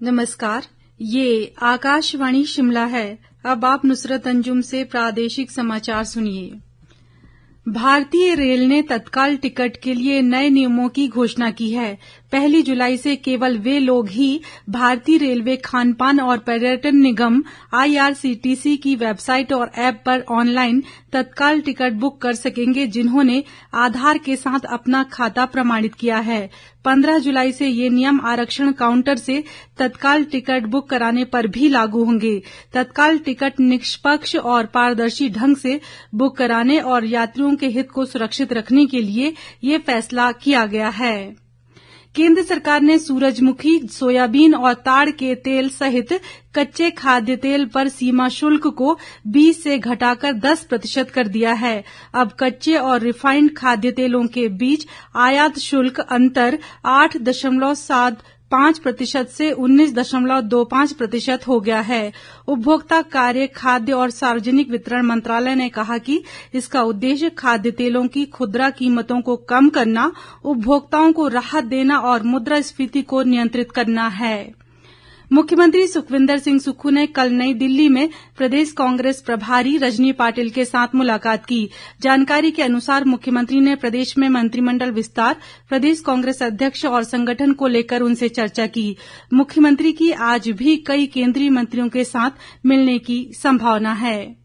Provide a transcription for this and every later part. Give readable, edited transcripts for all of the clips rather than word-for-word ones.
नमस्कार, ये आकाशवाणी शिमला है। अब आप नुसरत अंजुम से प्रादेशिक समाचार सुनिए। भारतीय रेल ने तत्काल टिकट के लिए नए नियमों की घोषणा की है। 1 जुलाई से केवल वे लोग ही भारतीय रेलवे खानपान और पर्यटन निगम IRCTC की वेबसाइट और ऐप पर ऑनलाइन तत्काल टिकट बुक कर सकेंगे जिन्होंने आधार के साथ अपना खाता प्रमाणित किया है। 15 जुलाई से ये नियम आरक्षण काउंटर से तत्काल टिकट बुक कराने पर भी लागू होंगे। तत्काल टिकट निष्पक्ष और पारदर्शी ढंग से बुक कराने और यात्रियों के हित को सुरक्षित रखने के लिए ये फैसला किया गया है। केंद्र सरकार ने सूरजमुखी, सोयाबीन और ताड़ के तेल सहित कच्चे खाद्य तेल पर सीमा शुल्क को 20 से घटाकर 10% कर दिया है। अब कच्चे और रिफाइंड खाद्य तेलों के बीच आयात शुल्क अंतर 8.75% से 19.25% हो गया है। उपभोक्ता कार्य, खाद्य और सार्वजनिक वितरण मंत्रालय ने कहा कि इसका उद्देश्य खाद्य तेलों की खुदरा कीमतों को कम करना, उपभोक्ताओं को राहत देना और मुद्रास्फीति को नियंत्रित करना है। मुख्यमंत्री सुखविंदर सिंह सुक्खू ने कल नई दिल्ली में प्रदेश कांग्रेस प्रभारी रजनी पाटिल के साथ मुलाकात की। जानकारी के अनुसार मुख्यमंत्री ने प्रदेश में मंत्रिमंडल विस्तार, प्रदेश कांग्रेस अध्यक्ष और संगठन को लेकर उनसे चर्चा की। मुख्यमंत्री की आज भी कई केंद्रीय मंत्रियों के साथ मिलने की संभावना है।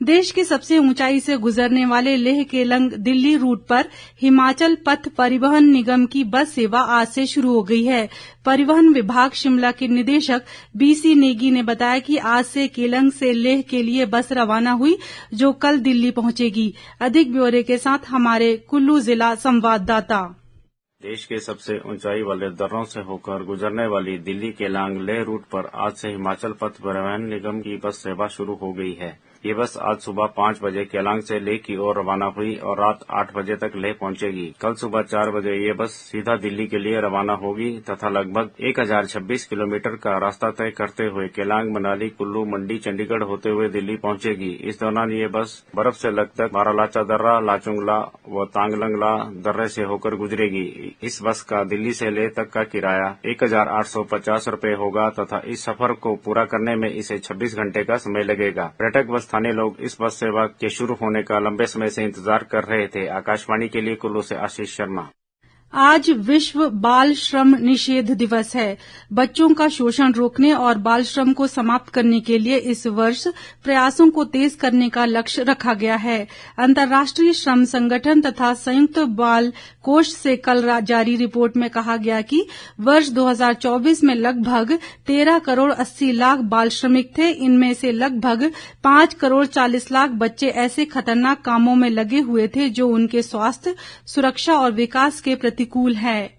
देश के सबसे ऊंचाई से गुजरने वाले लेह केलंग दिल्ली रूट पर हिमाचल पथ परिवहन निगम की बस सेवा आज से शुरू हो गई है। परिवहन विभाग शिमला के निदेशक BC नेगी ने बताया कि आज से केलंग से लेह के लिए बस रवाना हुई जो कल दिल्ली पहुंचेगी। अधिक ब्यौरे के साथ हमारे कुल्लू जिला संवाददाता। देश के सबसे ऊंचाई वाले दर्रों से होकर गुजरने वाली दिल्ली केलांग लेह रूट पर आज से हिमाचल पथ परिवहन निगम की बस सेवा शुरू हो गई है। ये बस आज सुबह 5 बजे केलांग से लेह की ओर रवाना हुई और रात 8 बजे तक लेह पहुंचेगी। कल सुबह 4 बजे ये बस सीधा दिल्ली के लिए रवाना होगी तथा लगभग 1026 किलोमीटर का रास्ता तय करते हुए केलांग, मनाली, कुल्लू, मंडी, चंडीगढ़ होते हुए दिल्ली पहुंचेगी। इस दौरान ये बस बर्फ से लकतक, बारालाचा दर्रा, लाचुंगला व तांगलंगला दर्रे से होकर गुजरेगी। इस बस का दिल्ली से लेह तक का किराया 1850 रुपए होगा तथा इस सफर को पूरा करने में इसे 26 घंटे का समय लगेगा। पर्यटक व स्थानीय लोग इस बस सेवा के शुरू होने का लंबे समय से इंतजार कर रहे थे। आकाशवाणी के लिए कुल्लू से आशीष शर्मा। आज विश्व बाल श्रम निषेध दिवस है। बच्चों का शोषण रोकने और बाल श्रम को समाप्त करने के लिए इस वर्ष प्रयासों को तेज करने का लक्ष्य रखा गया है। अंतर्राष्ट्रीय श्रम संगठन तथा संयुक्त बाल कोष से कल जारी रिपोर्ट में कहा गया कि वर्ष 2024 में लगभग 13 करोड़ 80 लाख बाल श्रमिक थे। इनमें से लगभग 5 करोड़ 40 लाख बच्चे ऐसे खतरनाक कामों में लगे हुए थे जो उनके स्वास्थ्य, सुरक्षा और विकास के प्रतिकूल है।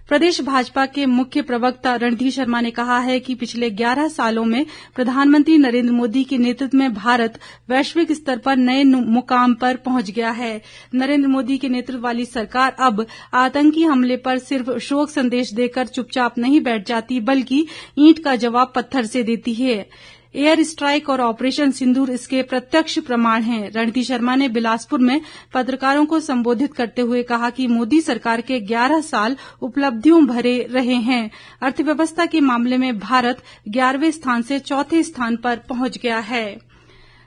प्रदेश भाजपा के मुख्य प्रवक्ता रणधीर शर्मा ने कहा है कि पिछले 11 सालों में प्रधानमंत्री नरेंद्र मोदी के नेतृत्व में भारत वैश्विक स्तर पर नए मुकाम पर पहुंच गया है। नरेंद्र मोदी के नेतृत्व वाली सरकार अब आतंकी हमले पर सिर्फ शोक संदेश देकर चुपचाप नहीं बैठ जाती बल्कि ईंट का जवाब पत्थर से देती है। एयर स्ट्राइक और ऑपरेशन सिंदूर इसके प्रत्यक्ष प्रमाण हैं। रणधीर शर्मा ने बिलासपुर में पत्रकारों को संबोधित करते हुए कहा कि मोदी सरकार के 11 साल उपलब्धियों भरे रहे हैं। अर्थव्यवस्था के मामले में भारत 11वें स्थान से 4थे स्थान पर पहुंच गया है।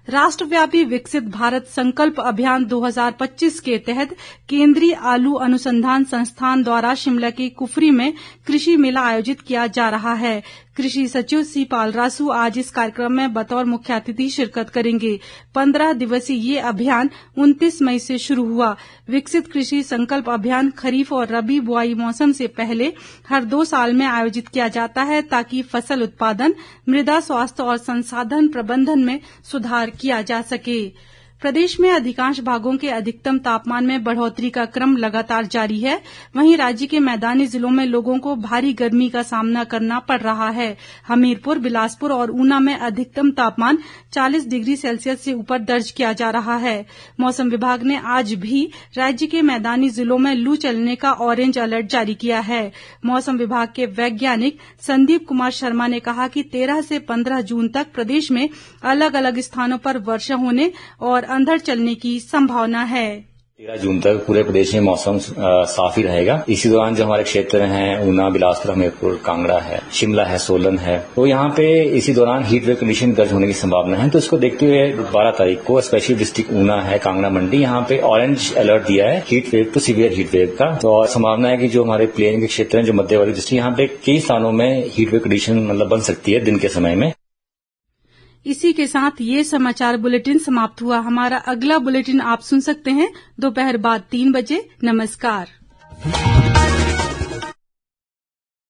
राष्ट्रव्यापी विकसित भारत संकल्प अभियान 2025 के तहत केंद्रीय आलू अनुसंधान संस्थान द्वारा शिमला के कुफरी में कृषि मेला आयोजित किया जा रहा है। कृषि सचिव सी पालरासु आज इस कार्यक्रम में बतौर मुख्य अतिथि शिरकत करेंगे। 15 दिवसीय ये अभियान 29 मई से शुरू हुआ। विकसित कृषि संकल्प अभियान खरीफ और रबी बुआई मौसम से पहले हर 2 साल में आयोजित किया जाता है ताकि फसल उत्पादन, मृदा स्वास्थ्य और संसाधन प्रबंधन में सुधार किया जा सके। प्रदेश में अधिकांश भागों के अधिकतम तापमान में बढ़ोतरी का क्रम लगातार जारी है। वहीं राज्य के मैदानी जिलों में लोगों को भारी गर्मी का सामना करना पड़ रहा है। हमीरपुर, बिलासपुर और ऊना में अधिकतम तापमान 40 डिग्री सेल्सियस से ऊपर दर्ज किया जा रहा है। मौसम विभाग ने आज भी राज्य के मैदानी जिलों में लू चलने का ऑरेंज अलर्ट जारी किया है। मौसम विभाग के वैज्ञानिक संदीप कुमार शर्मा ने कहा कि 13 से 15 जून तक प्रदेश में अलग अलग स्थानों पर वर्षा होने और अंधड़ चलने की संभावना है। 13 जून तक पूरे प्रदेश में मौसम साफ ही रहेगा। इसी दौरान जो हमारे क्षेत्र हैं ऊना, बिलासपुर, हमीरपुर, कांगड़ा है, शिमला है, सोलन है, तो यहाँ पे इसी दौरान हीट वेव कंडीशन दर्ज होने की संभावना है। तो इसको देखते हुए 12 तारीख को स्पेशली डिस्ट्रिक्ट ऊना है, कांगड़ा, मंडी, यहाँ पे ऑरेंज अलर्ट दिया है heat wave to severe heat wave का। तो और संभावना है कि जो हमारे प्लेन के क्षेत्र हैं, जो मध्य वाली डिस्ट्रिक्ट, यहाँ पे कई स्थानों में हीट वेव कंडीशन मतलब बन सकती है दिन के समय में। इसी के साथ ये समाचार बुलेटिन समाप्त हुआ। हमारा अगला बुलेटिन आप सुन सकते हैं दोपहर बाद 3 बजे। नमस्कार।